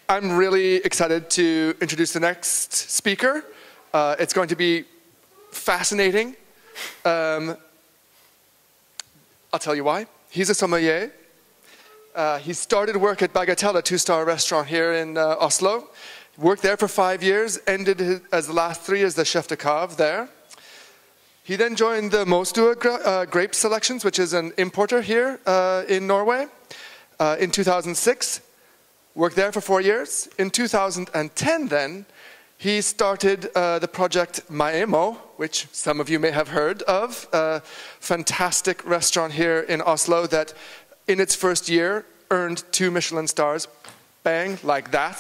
I'm really excited to introduce the next speaker. It's going to be fascinating. I'll tell you why. He's a sommelier. He started work at Bagatelle, a 2-star restaurant here in Oslo. Worked there for 5 years, ended as the last 3 as the chef de cave there. He then joined the Mostua Grape Selections, which is an importer here in Norway, in 2006. Worked there for 4 years. In 2010 then, he started the project Maaemo, which some of you may have heard of, a fantastic restaurant here in Oslo that in its first year earned 2 Michelin stars. Bang, like that.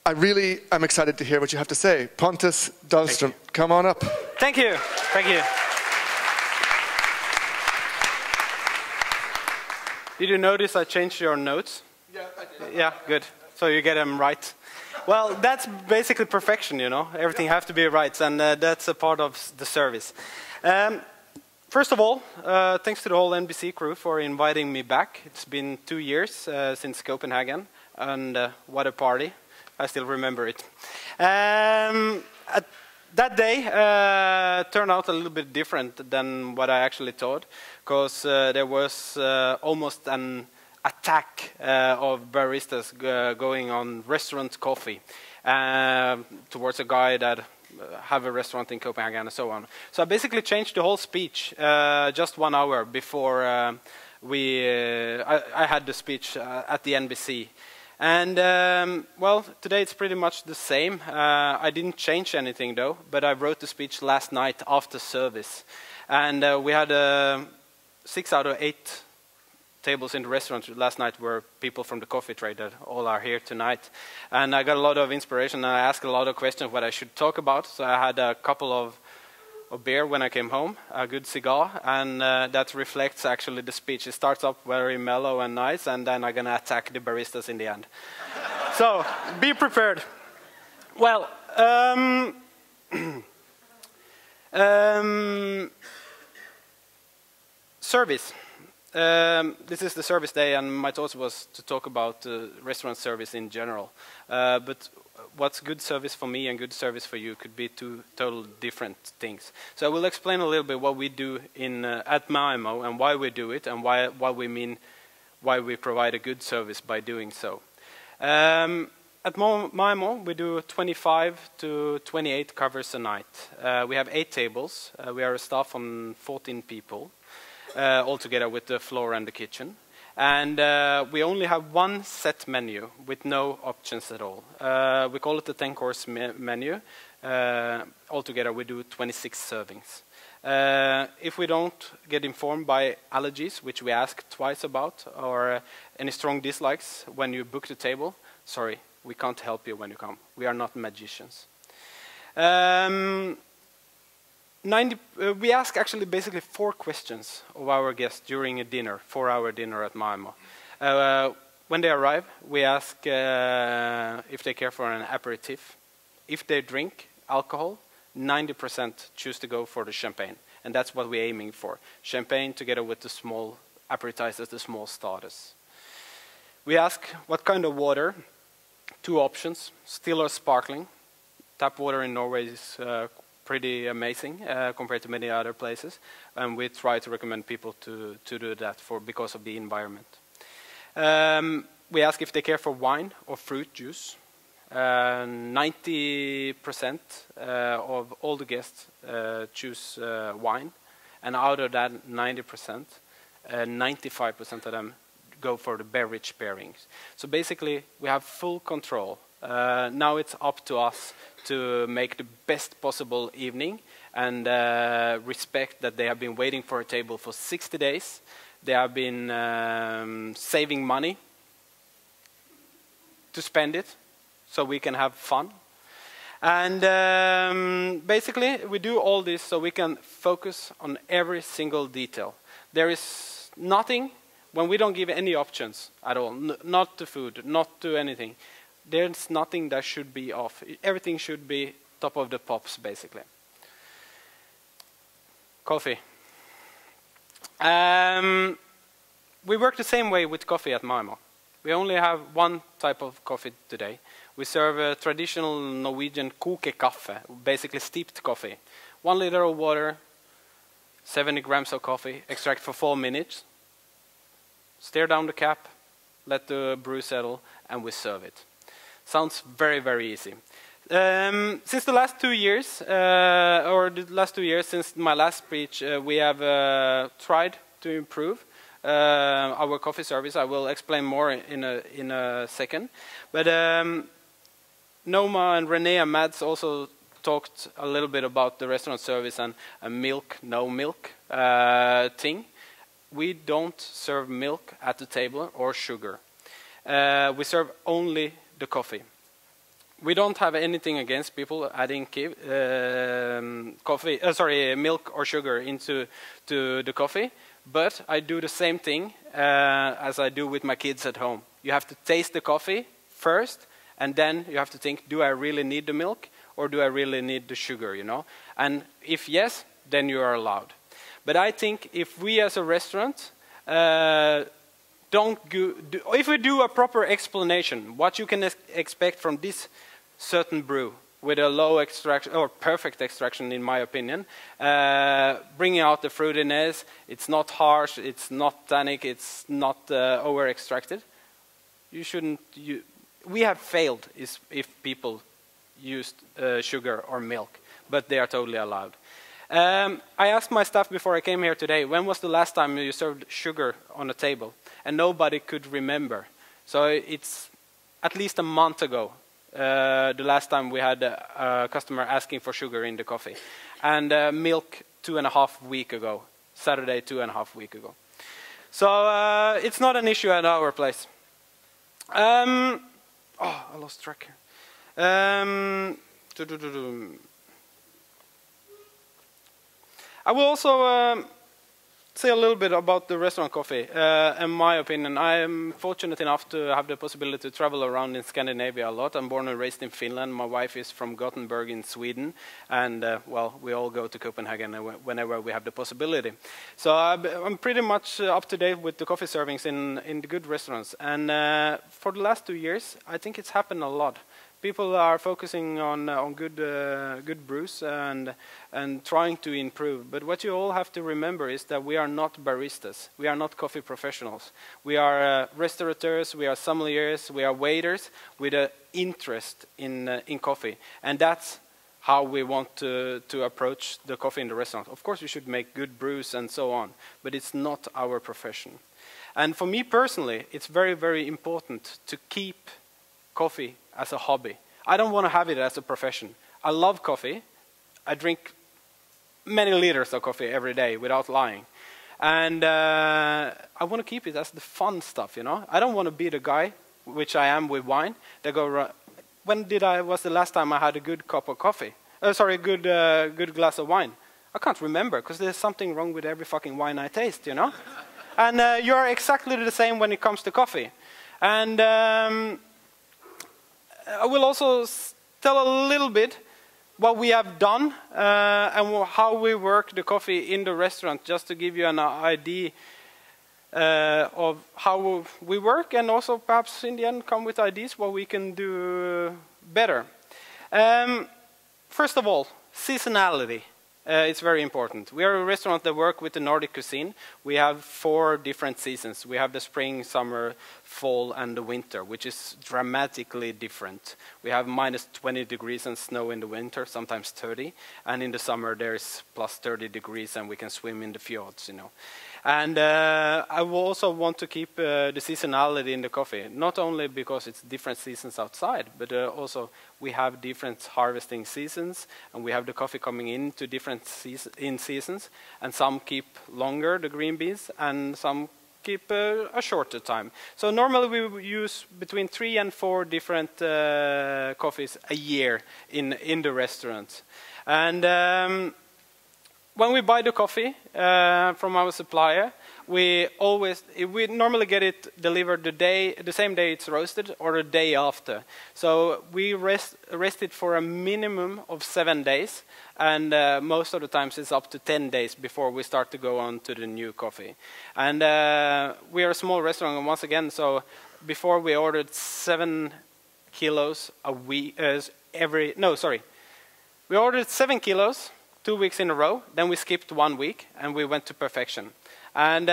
I really am excited to hear what you have to say. Pontus Dahlström, come on up. Thank you. Thank you. Did you notice I changed your notes? Yeah, I did. Yeah, good. So you get them right. Well, that's basically perfection, you know. Everything has to be right, and that's a part of the service. First of all, thanks to the whole NBC crew for inviting me back. It's been 2 years since Copenhagen, and what a party. I still remember it. That day turned out a little bit different than what I actually thought, because there was almost an attack of baristas going on restaurant coffee towards a guy that have a restaurant in Copenhagen and so on. So I basically changed the whole speech just 1 hour before I had the speech at the NBC. And, well, today it's pretty much the same. I didn't change anything, though, but I wrote the speech last night after service. And we had 6 out of 8 tables in the restaurant last night were people from the coffee trade that all are here tonight. And I got a lot of inspiration, and I asked a lot of questions what I should talk about. So I had a couple of beer when I came home, a good cigar, and that reflects actually the speech. It starts up very mellow and nice, and then I'm going to attack the baristas in the end. So, be prepared. Well, service. This is the service day, and my thought was to talk about restaurant service in general. But what's good service for me and good service for you could be 2 total different things. So I will explain a little bit what we do at Maaemo and why we do it and what we mean why we provide a good service by doing so. At Maaemo we do 25 to 28 covers a night. We have 8 tables. We are a staff on 14 people altogether with the floor and the kitchen. And we only have 1 set menu with no options at all. We call it the 10-course menu. Altogether, we do 26 servings. If we don't get informed by allergies, which we ask twice about, or any strong dislikes when you book the table, sorry, we can't help you when you come. We are not magicians. We ask actually basically 4 questions of our guests during a dinner, 4-hour dinner at Maaemo. When they arrive, we ask if they care for an aperitif. If they drink alcohol, 90% choose to go for the champagne, and that's what we're aiming for. Champagne together with the small appetizers, the small starters. We ask what kind of water, 2 options, still or sparkling. Tap water in Norway is pretty amazing compared to many other places, and we try to recommend people to do that because of the environment. We ask if they care for wine or fruit juice. 90% of all the guests choose wine, and out of that 90%, 95% of them go for the beverage pairings. So basically, we have full control. Now it's up to us to make the best possible evening and respect that they have been waiting for a table for 60 days. They have been saving money to spend it so we can have fun. And basically, we do all this so we can focus on every single detail. There is nothing, when we don't give any options at all, not to food, not to anything, there's nothing that should be off. Everything should be top of the pops, basically. Coffee. We work the same way with coffee at Maaemo. We only have one type of coffee today. We serve a traditional Norwegian kokekaffe, basically steeped coffee. 1 liter of water, 70 grams of coffee, extract for 4 minutes, stir down the cap, let the brew settle, and we serve it. Sounds very, very easy. Since the last 2 years, since my last speech, we have tried to improve our coffee service. I will explain more in a second. But Noma and Renee and Mads also talked a little bit about the restaurant service and a milk, no milk thing. We don't serve milk at the table or sugar. We serve only the coffee. We don't have anything against people adding milk or sugar into the coffee, but I do the same thing as I do with my kids at home. You have to taste the coffee first, and then you have to think, do I really need the milk, or do I really need the sugar, you know? And if yes, then you are allowed. But I think if we as a restaurant if we do a proper explanation, what you can expect from this certain brew with a low extraction, or perfect extraction in my opinion, bringing out the fruitiness, it's not harsh, it's not tannic, it's not over-extracted, we have failed if people used sugar or milk, but they are totally allowed. I asked my staff before I came here today, when was the last time you served sugar on a table? And nobody could remember. So it's at least a month ago, the last time we had a customer asking for sugar in the coffee. And milk 2.5 weeks ago, Saturday 2.5 weeks ago. So it's not an issue at our place. I lost track here. I will also say a little bit about the restaurant coffee. In my opinion, I am fortunate enough to have the possibility to travel around in Scandinavia a lot. I'm born and raised in Finland. My wife is from Gothenburg in Sweden. And, well, we all go to Copenhagen whenever we have the possibility. So I'm pretty much up to date with the coffee servings in the good restaurants. And for the last 2 years, I think it's happened a lot. People are focusing on good brews and trying to improve. But what you all have to remember is that we are not baristas. We are not coffee professionals. We are restaurateurs. We are sommeliers. We are waiters with an interest in coffee, and that's how we want to approach the coffee in the restaurant. Of course, we should make good brews and so on, but it's not our profession. And for me personally, it's very, very important to keep coffee as a hobby. I don't want to have it as a profession. I love coffee. I drink many liters of coffee every day without lying. And I want to keep it as the fun stuff, you know. I don't want to be the guy, which I am with wine, that go, when was the last time I had a good cup of coffee? Good glass of wine? I can't remember, because there's something wrong with every fucking wine I taste, you know. And you're exactly the same when it comes to coffee. And I will also tell a little bit what we have done and how we work the coffee in the restaurant, just to give you an idea of how we work, and also perhaps in the end come with ideas what we can do better. First of all, seasonality. It's very important. We are a restaurant that works with the Nordic cuisine. We have 4 different seasons. We have the spring, summer, fall, and the winter, which is dramatically different. We have minus 20 degrees and snow in the winter, sometimes 30. And in the summer, there's plus 30 degrees, and we can swim in the fjords, you know. And I will also want to keep the seasonality in the coffee, not only because it's different seasons outside, but also we have different harvesting seasons, and we have the coffee coming into different seasons, and some keep longer, the green beans, and some keep a shorter time. So normally we use between 3 and 4 different coffees a year in the restaurant. And when we buy the coffee from our supplier, we normally get it delivered the same day it's roasted or the day after. So we rest it for a minimum of 7 days, and most of the times it's up to 10 days before we start to go on to the new coffee. And we are a small restaurant, and once again, so before we ordered 7 kilos a week, we ordered 7 kilos 2 weeks in a row, then we skipped 1 week, and we went to perfection. And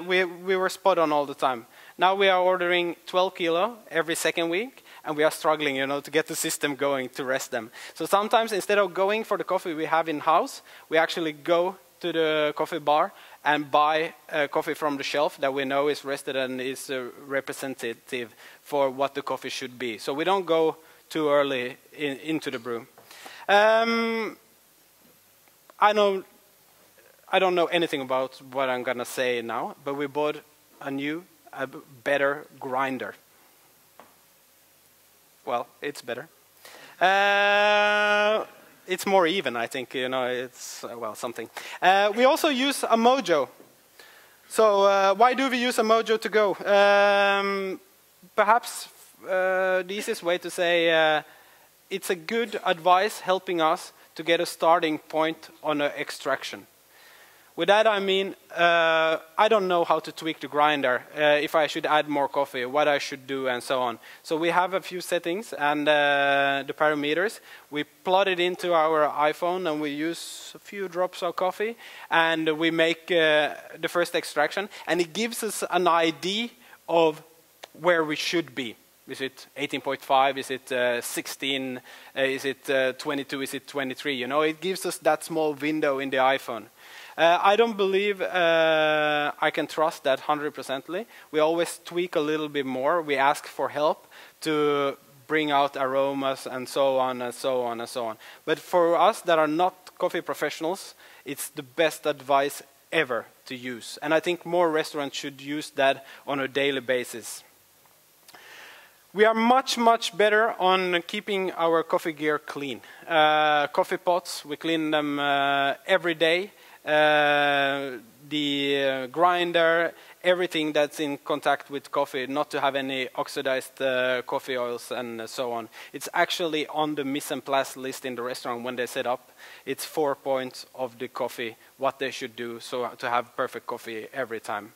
we were spot on all the time. Now we are ordering 12 kilo every second week, and we are struggling, to get the system going to rest them. So sometimes instead of going for the coffee we have in-house, we actually go to the coffee bar and buy coffee from the shelf that we know is rested and is representative for what the coffee should be. So we don't go too early into the brew. I don't know anything about what I'm gonna say now, but we bought a better grinder. Well, it's better. It's more even, I think. It's something. We also use a Mojo. So why do we use a Mojo to go? Perhaps the easiest way to say it's a good advice helping us to get a starting point on an extraction. With that I mean, I don't know how to tweak the grinder, if I should add more coffee, what I should do, and so on. So we have a few settings and the parameters. We plot it into our iPhone and we use a few drops of coffee and we make the first extraction, and it gives us an idea of where we should be. Is it 18.5? Is it 16? Is it 22? Is it 23? It gives us that small window in the iPhone. I don't believe I can trust that 100%. We always tweak a little bit more. We ask for help to bring out aromas and so on and so on and so on. But for us that are not coffee professionals, it's the best advice ever to use. And I think more restaurants should use that on a daily basis. We are much, much better on keeping our coffee gear clean. Coffee pots, we clean them every day. The grinder, everything that's in contact with coffee, not to have any oxidized coffee oils and so on. It's actually on the mise en place list in the restaurant when they set up. It's 4 points of the coffee, what they should do so to have perfect coffee every time.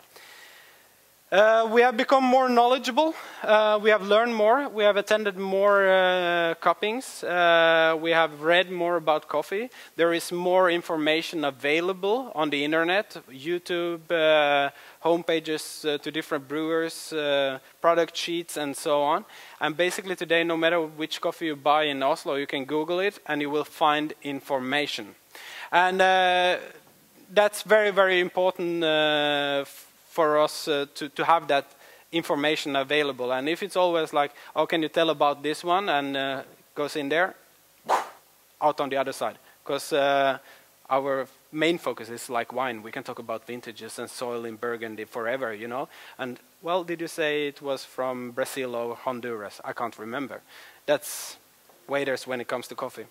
We have become more knowledgeable. We have learned more. We have attended more cuppings. We have read more about coffee. There is more information available on the internet, YouTube, homepages to different brewers, product sheets, and so on. And basically today, no matter which coffee you buy in Oslo, you can Google it and you will find information. And that's very, very important for us to have that information available. And if it's always like, oh, can you tell about this one? And goes in there, out on the other side. Because our main focus is like wine. We can talk about vintages and soil in Burgundy forever, And, well, did you say it was from Brazil or Honduras? I can't remember. That's waiters when it comes to coffee.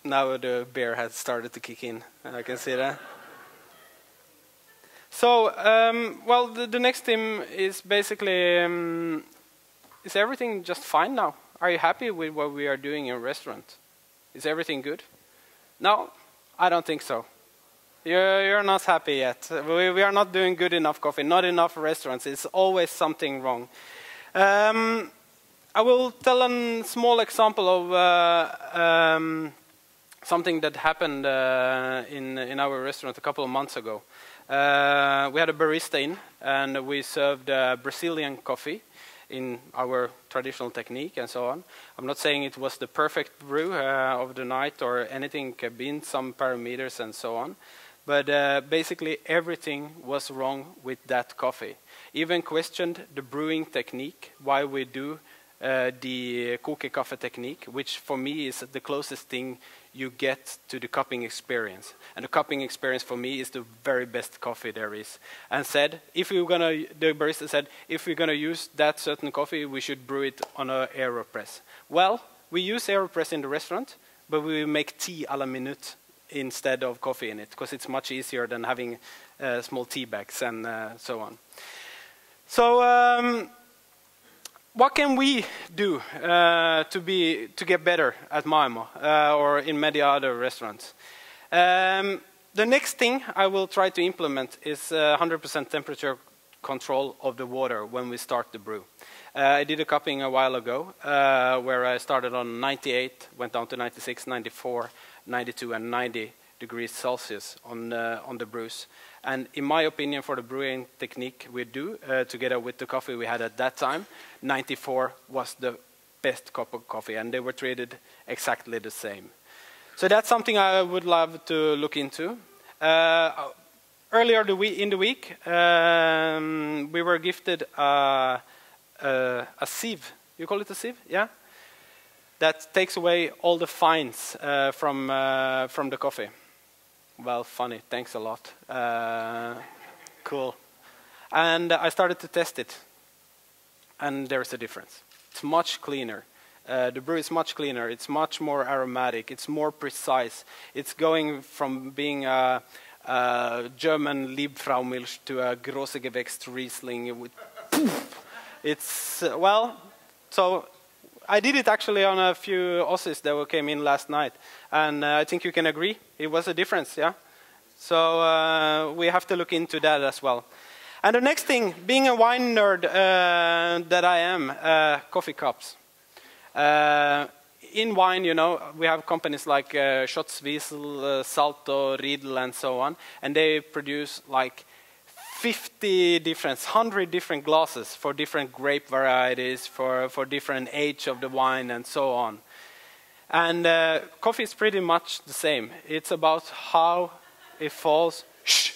Now the beer has started to kick in. I can see that. So, well, the next theme is basically, is everything just fine now? Are you happy with what we are doing in a restaurant? Is everything good? No, I don't think so. You're not happy yet. We are not doing good enough coffee, not enough restaurants. It's always something wrong. I will tell a small example of something that happened in our restaurant a couple of months ago. We had a barista in, and we served Brazilian coffee in our traditional technique and so on. I'm not saying it was the perfect brew of the night or anything, could be in some parameters and so on. But basically everything was wrong with that coffee. Even questioned the brewing technique, why we do the kokekaffe technique, which for me is the closest thing you get to the cupping experience. And the cupping experience for me is the very best coffee there is. And said, the barista said, if we're gonna use that certain coffee, we should brew it on an AeroPress. Well, we use AeroPress in the restaurant, but we make tea à la minute instead of coffee in it, because it's much easier than having small tea bags and so on. So what can we do to get better at Maaemo or in many other restaurants? The next thing I will try to implement is 100% temperature control of the water when we start the brew. I did a cupping a while ago where I started on 98, went down to 96, 94, 92 and 90 degrees Celsius on the brews. And in my opinion, for the brewing technique we do, together with the coffee we had at that time, 94 was the best cup of coffee, and they were treated exactly the same. So that's something I would love to look into. Earlier in the week, we were gifted a sieve. You call it a sieve? Yeah? That takes away all the fines from the coffee. Well, funny. Thanks a lot. Cool. And I started to test it. And there's a difference. It's much cleaner. The brew is much cleaner. It's much more aromatic. It's more precise. It's going from being a German Liebfraumilch to a große Gewächs Riesling. With it's, well, so I did it actually on a few Aussies that came in last night. And I think you can agree, it was a difference, yeah? So we have to look into that as well. And the next thing, being a wine nerd that I am, coffee cups. In wine, you know, we have companies like Schotz-Wiesel, Salto, Riedel, and so on. And they produce like 50 different, 100 different glasses for different grape varieties, for different age of the wine, and so on. And coffee is pretty much the same. It's about how it falls. Shh.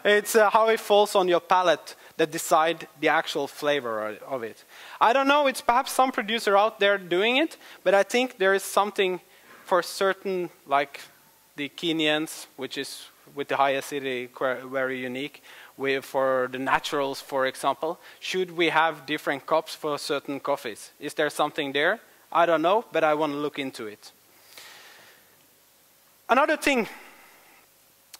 It's how it falls on your palate that decide the actual flavor of it. I don't know, it's perhaps some producer out there doing it, but I think there is something for certain, like the Kenyans, which is with the high acidity, very unique. For the naturals, for example, should we have different cups for certain coffees? Is there something there? I don't know, but I want to look into it. Another thing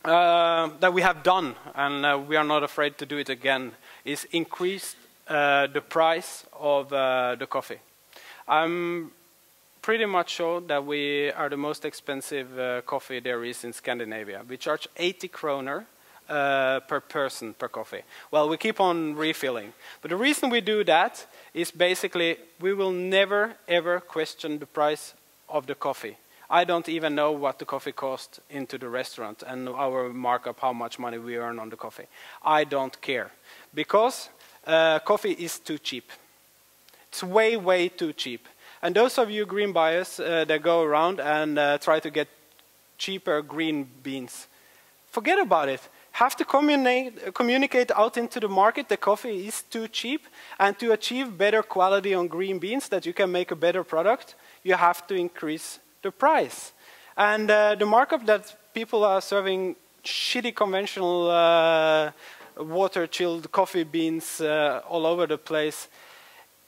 that we have done, and we are not afraid to do it again, is increase the price of the coffee. I'm pretty much sure that we are the most expensive coffee there is in Scandinavia. We charge 80 kroner per person per coffee. Well, we keep on refilling. But the reason we do that is basically we will never ever question the price of the coffee. I don't even know what the coffee costs into the restaurant and our markup, how much money we earn on the coffee. I don't care. Because coffee is too cheap. It's way, way too cheap. And those of you green buyers that go around and try to get cheaper green beans, forget about it. Have to communicate out into the market that coffee is too cheap, and to achieve better quality on green beans, that you can make a better product, you have to increase the price. And the markup that people are serving shitty conventional water-chilled coffee beans all over the place,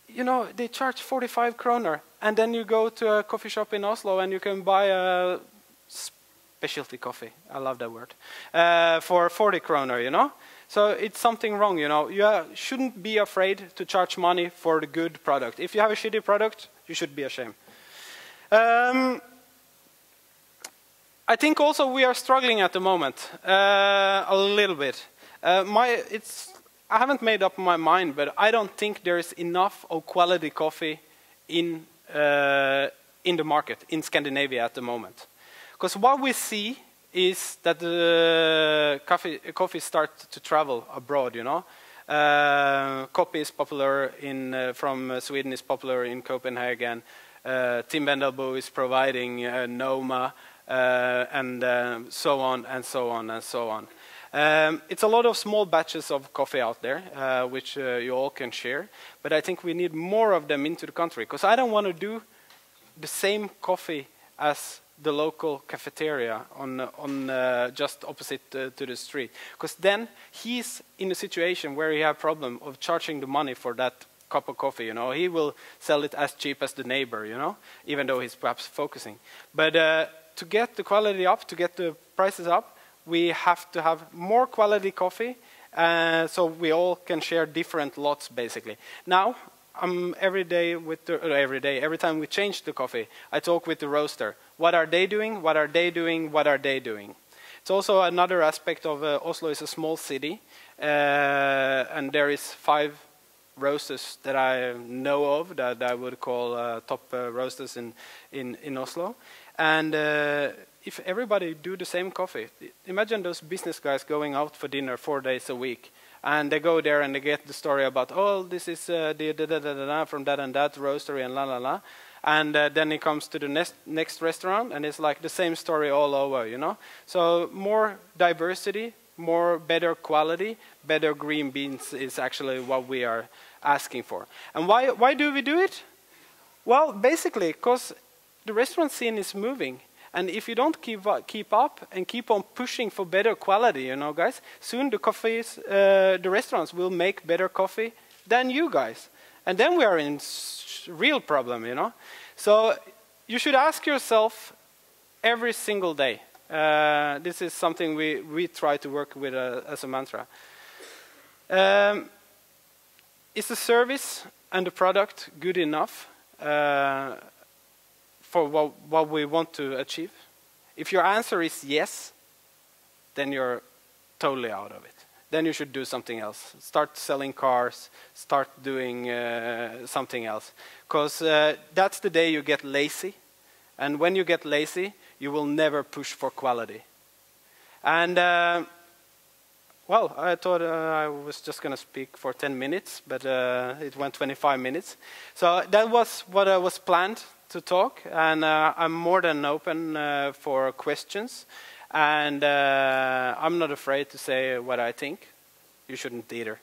you know, they charge 45 kroner. And then you go to a coffee shop in Oslo and you can buy a specialty coffee, I love that word, for 40 kroner, you know? So it's something wrong, you know? You shouldn't be afraid to charge money for the good product. If you have a shitty product, you should be ashamed. I think also we are struggling at the moment, a little bit. I haven't made up my mind, but I don't think there is enough of quality coffee in the market, in Scandinavia at the moment. Because what we see is that the coffee starts to travel abroad, you know. Coffee is popular from Sweden, is popular in Copenhagen. Tim Wendelbo is providing Noma, and so on and so on and so on. It's a lot of small batches of coffee out there, which you all can share. But I think we need more of them into the country, because I don't want to do the same coffee as the local cafeteria on just opposite to the street, because then he's in a situation where he has a problem of charging the money for that cup of coffee. You know, he will sell it as cheap as the neighbor. You know, even though he's perhaps focusing. But to get the quality up, to get the prices up, we have to have more quality coffee, so we all can share different lots, basically. Now, every time we change the coffee, I talk with the roaster. What are they doing? What are they doing? What are they doing? It's also another aspect of Oslo is a small city, and there is 5 roasters that I know of that I would call top roasters in Oslo. And if everybody do the same coffee, imagine those business guys going out for dinner 4 days a week. And they go there and they get the story about, oh, this is from that and that roastery and la la la. And then it comes to the next restaurant and it's like the same story all over, you know. So more diversity, more better quality, better green beans is actually what we are asking for. And why do we do it? Well, basically, because the restaurant scene is moving. And if you don't keep up and keep on pushing for better quality, you know, guys, soon the restaurants will make better coffee than you guys. And then we are in real problem, you know. So you should ask yourself every single day. This is something we try to work with as a mantra. Is the service and the product good enough for what we want to achieve? If your answer is yes, then you're totally out of it. Then you should do something else. Start selling cars, start doing something else. Because that's the day you get lazy. And when you get lazy, you will never push for quality. And, well, I thought I was just going to speak for 10 minutes, but it went 25 minutes. So that was what I was planned to talk, and I'm more than open for questions, and I'm not afraid to say what I think. You shouldn't either.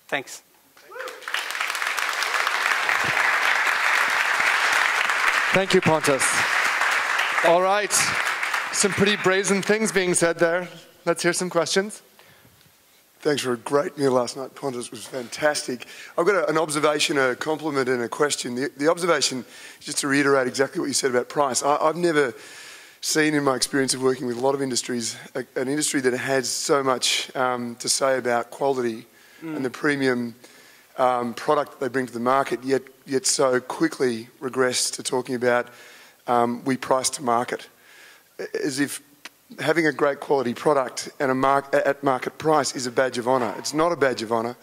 Thanks. Thank you, Pontus. All right, some pretty brazen things being said there. Let's hear some questions. Thanks for a great meal last night, Pontus. It was fantastic. I've got an observation, a compliment and a question. The observation, just to reiterate exactly what you said about price. I've never seen in my experience of working with a lot of industries, an industry that has so much to say about quality and the premium product that they bring to the market, yet so quickly regress to talking about we price to market. As if having a great quality product and at market price is a badge of honour. It's not a badge of honour.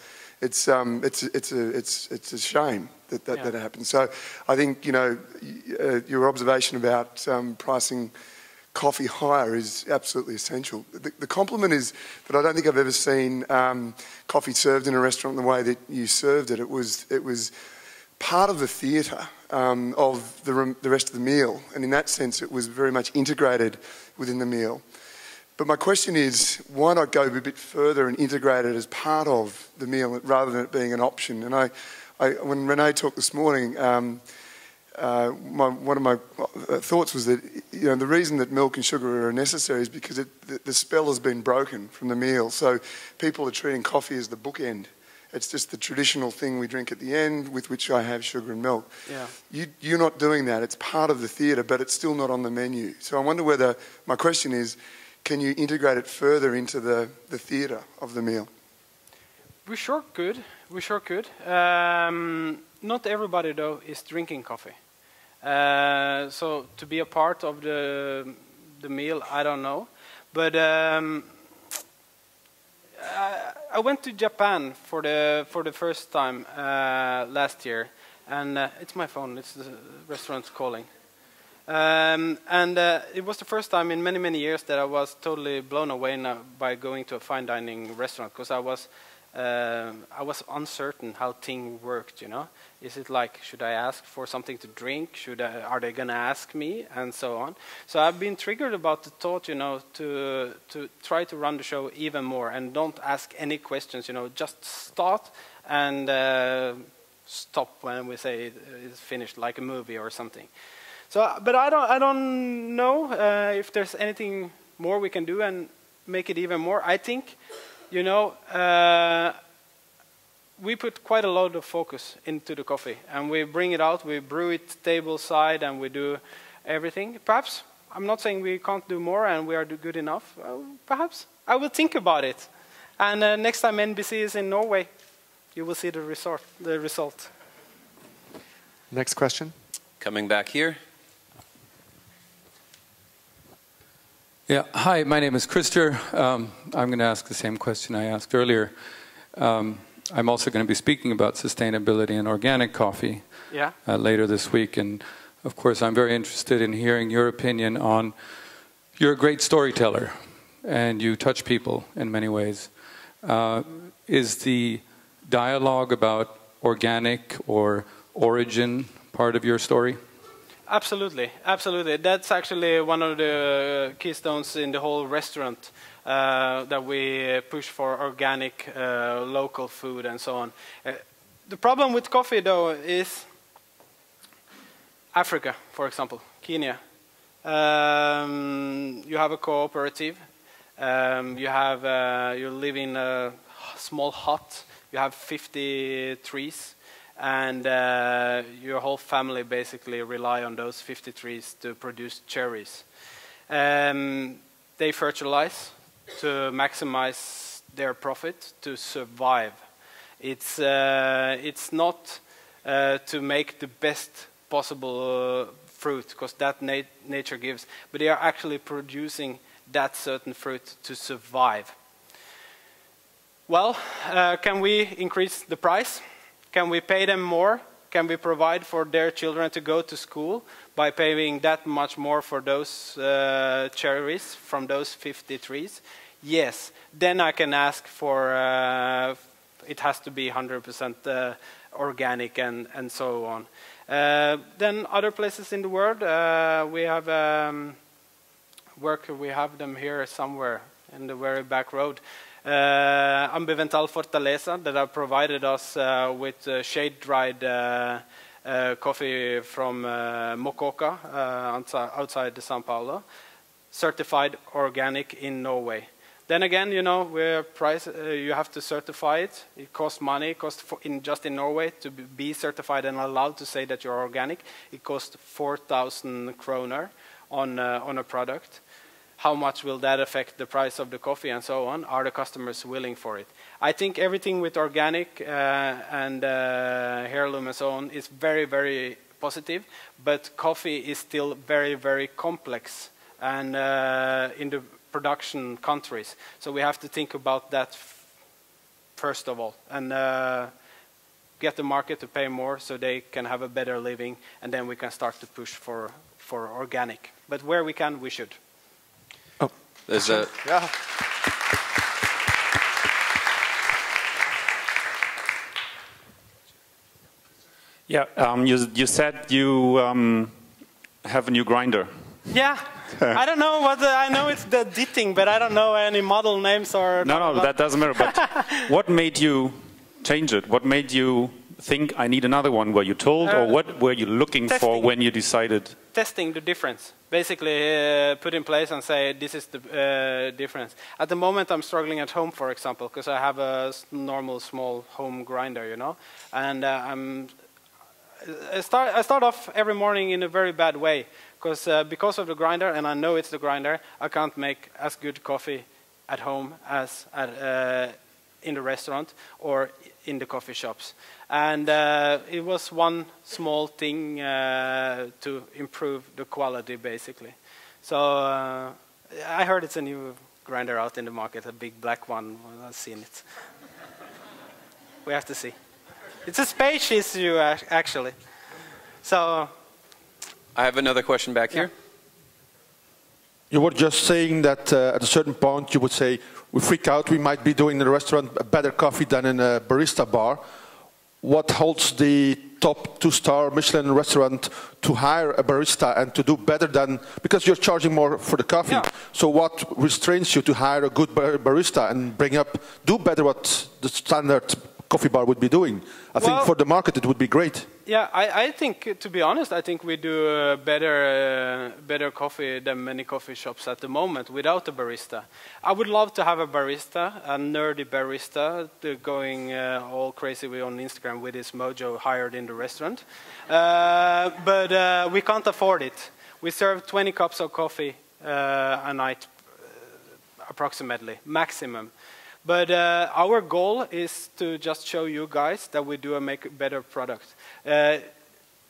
It's a shame that happens. So I think, you know, your observation about pricing coffee higher is absolutely essential. The compliment is that I don't think I've ever seen coffee served in a restaurant the way that you served it. It was part of the theatre of the rest of the meal, and in that sense it was very much integrated within the meal. But my question is, why not go a bit further and integrate it as part of the meal rather than it being an option? And when Renee talked this morning, one of my thoughts was that, you know, the reason that milk and sugar are necessary is because the spell has been broken from the meal. So people are treating coffee as the bookend. It's just the traditional thing we drink at the end with which I have sugar and milk. Yeah. You're not doing that. It's part of the theatre, but it's still not on the menu. So I wonder whether, my question is, can you integrate it further into the theatre of the meal? We sure could. We sure could. Not everybody, though, is drinking coffee. So to be a part of the meal, I don't know. But I went to Japan for the first time last year, and it's my phone. It's the restaurant calling, and it was the first time in many years that I was totally blown away by going to a fine dining restaurant, because I was uncertain how things worked. You know, is it like, should I ask for something to drink? Are they gonna ask me, and so on? So I've been triggered about the thought, you know, to try to run the show even more and don't ask any questions. You know, just start and stop when we say it's finished, like a movie or something. So, but I don't know if there's anything more we can do and make it even more. I think, you know, we put quite a lot of focus into the coffee, and we bring it out, we brew it table side, and we do everything. Perhaps, I'm not saying we can't do more and we are good enough. Perhaps, I will think about it. And next time NBC is in Norway, you will see the result. Next question. Coming back here. Yeah, hi, my name is Christer. I'm going to ask the same question I asked earlier. I'm also going to be speaking about sustainability and organic coffee later this week. And of course, I'm very interested in hearing your opinion on, you're a great storyteller and you touch people in many ways. Is the dialogue about organic or origin part of your story? Absolutely, absolutely. That's actually one of the keystones in the whole restaurant, that we push for organic, local food and so on. The problem with coffee, though, is Africa, for example, Kenya. You have a cooperative. You live in a small hut. You have 50 trees. And your whole family basically rely on those 50 trees to produce cherries. They fertilize to maximize their profit, to survive. It's not to make the best possible fruit, because that nature gives, but they are actually producing that certain fruit to survive. Well, can we increase the price? Can we pay them more? Can we provide for their children to go to school by paying that much more for those cherries from those 50 trees? Yes. Then I can ask for, it has to be 100% organic and so on. Then other places in the world, we have we have them here somewhere in the very back road. Ambiental Fortaleza, that have provided us with shade-dried coffee from Mococa outside São Paulo, certified organic in Norway. Then again, you know, you have to certify it. It costs money. It costs just in Norway to be certified and allowed to say that you're organic. It costs 4,000 kroner on a product. How much will that affect the price of the coffee and so on? Are the customers willing for it? I think everything with organic and heirloom and so on is very, very positive, but coffee is still very, very complex and in the production countries. So we have to think about that first of all and get the market to pay more so they can have a better living, and then we can start to push for organic. But where we can, we should. There's a you said you have a new grinder. Yeah, I don't know what I know it's the Ditting, but I don't know any model names or. No, that doesn't matter. But what made you change it? What made you think I need another one? Were you told, or what were you looking for when you decided? Testing the difference. Basically, put in place and say this is the difference. At the moment, I'm struggling at home, for example, because I have a normal small home grinder, you know, and I start off every morning in a very bad way because of the grinder, and I know it's the grinder. I can't make as good coffee at home as in the restaurant or in the coffee shops. And it was one small thing to improve the quality, basically. So I heard it's a new grinder out in the market, a big black one. I've seen it. We have to see. It's a space issue, actually. So I have another question back here. You were just saying that at a certain point you would say, we freak out, we might be doing in the restaurant a better coffee than in a barista bar. What holds the top 2-star Michelin restaurant to hire a barista and to do better than, because you're charging more for the coffee. Yeah. So what restrains you to hire a good barista and do better what the standard coffee bar would be doing. I think for the market it would be great. Yeah, I think, to be honest, I think we do better coffee than many coffee shops at the moment without a barista. I would love to have a barista, a nerdy barista, going all crazy on Instagram with his mojo hired in the restaurant. But we can't afford it. We serve 20 cups of coffee a night, approximately, maximum. But our goal is to just show you guys that we do make a better product. A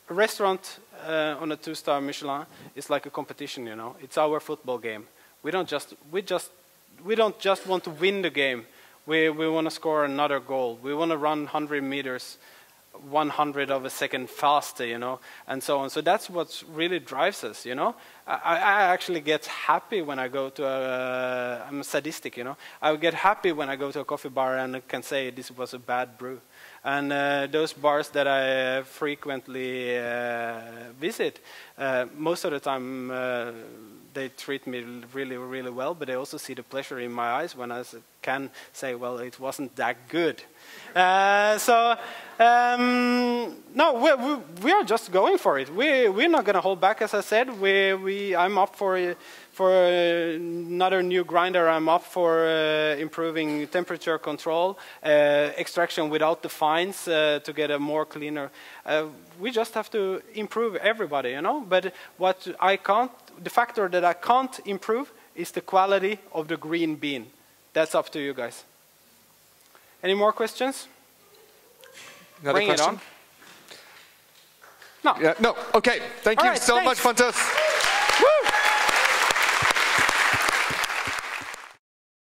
restaurant on a 2-star Michelin is like a competition, you know. It's our football game. We don't just want to win the game. We want to score another goal. We want to run 100 meters, 100 of a second faster, you know, and so on. So that's what really drives us, you know. I actually get happy when I go to I'm sadistic, you know. I get happy when I go to a coffee bar and can say this was a bad brew. And those bars that I frequently visit, most of the time they treat me really, really well, but they also see the pleasure in my eyes when I can say, well, it wasn't that good. No, we are just going for it. We're not going to hold back, as I said. I'm up for another new grinder. I'm up for improving temperature control, extraction without the fines to get a more cleaner. We just have to improve everybody, you know. But what I can't, the factor that I can't improve is the quality of the green bean. That's up to you guys. Any more questions? Another Bring question? it on. No. Yeah, no. Okay. Thank you so much, Pontus.